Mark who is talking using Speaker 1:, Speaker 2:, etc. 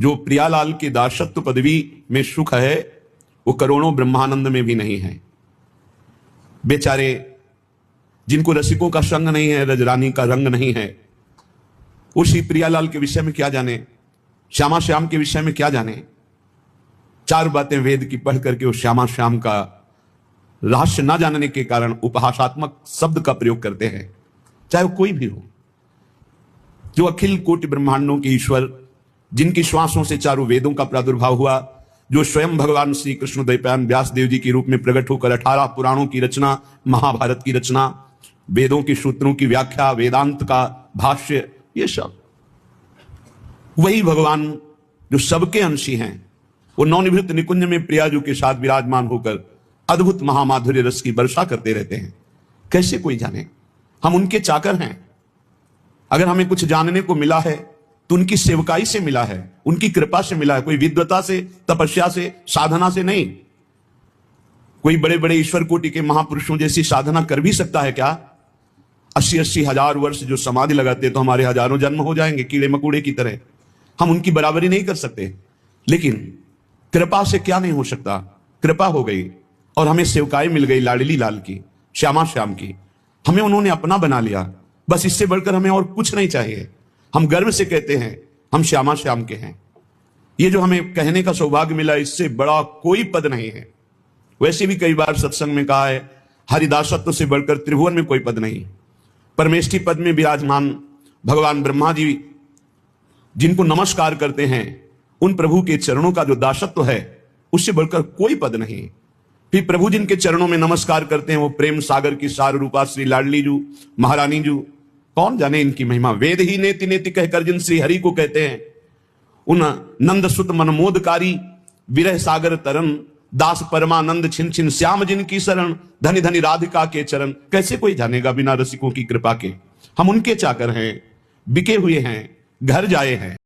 Speaker 1: जो प्रियालाल की दासत्व पदवी में सुख है वो करोड़ों ब्रह्मानंद में भी नहीं है। बेचारे जिनको रसिकों का संग नहीं है, रजरानी का रंग नहीं है, उसी प्रियालाल के विषय में क्या जाने, श्यामा श्याम के विषय में क्या जाने। चार बातें वेद की पढ़ करके वो श्यामा श्याम का रहस्य ना जानने के कारण उपहासात्मक शब्द का प्रयोग करते हैं, चाहे वो कोई भी हो। जो अखिल कोटि ब्रह्मांडों के ईश्वर, जिनकी श्वासों से चारों वेदों का प्रादुर्भाव हुआ, जो स्वयं भगवान श्री कृष्ण द्वैपायन व्यास देव जी के रूप में प्रकट होकर 18 पुराणों की रचना, महाभारत की रचना, वेदों के सूत्रों की व्याख्या, वेदांत का भाष्य, ये सब वही भगवान जो सबके अंशी हैं, वो नवनिवृत्त निकुंज में प्रियाजू के साथ विराजमान होकर अद्भुत महामाधुर्य रस की वर्षा करते रहते हैं। कैसे कोई जाने, हम उनके चाकर हैं। अगर हमें कुछ जानने को मिला है तो उनकी सेवकाई से मिला है, उनकी कृपा से मिला है, कोई विद्वता से, तपस्या से, साधना से नहीं। कोई बड़े बड़े ईश्वर कोटि के महापुरुषों जैसी साधना कर भी सकता है क्या? 80-80 हजार वर्ष जो समाधि लगाते तो हमारे हजारों जन्म हो जाएंगे कीड़े मकोड़े की तरह। हम उनकी बराबरी नहीं कर सकते, लेकिन कृपा से क्या नहीं हो सकता। कृपा हो गई और हमें सेवकाई मिल गई लाडली लाल की, श्यामा श्याम की। हमें उन्होंने अपना बना लिया, बस इससे बढ़कर हमें और कुछ नहीं चाहिए। हम गर्व से कहते हैं हम श्यामा श्याम के हैं। ये जो हमें कहने का सौभाग्य मिला, इससे बड़ा कोई पद नहीं है। वैसे भी कई बार सत्संग में कहा है, हरिदासत्व से बढ़कर त्रिभुवन में कोई पद नहीं। परमेष्ठी पद में विराजमान भगवान ब्रह्मा जी जिनको नमस्कार करते हैं, उन प्रभु के चरणों का जो दासत्व है, उससे बढ़कर कोई पद नहीं। फिर प्रभु जिनके चरणों में नमस्कार करते हैं, वो प्रेम सागर की सार रूपा श्री लाडली जू, महारानी जू, कौन जाने इनकी महिमा। वेद ही नेति नेति कहकर जिन श्री हरि को कहते हैं, उन नंद सुत मनमोदकारी विरह सागर तरन, दास परमानंद छिन छिन श्याम जिनकी शरण, धनि धनि राधिका के चरण। कैसे कोई जानेगा बिना रसिकों की कृपा के। हम उनके चाकर हैं, बिके हुए हैं, घर जाए हैं।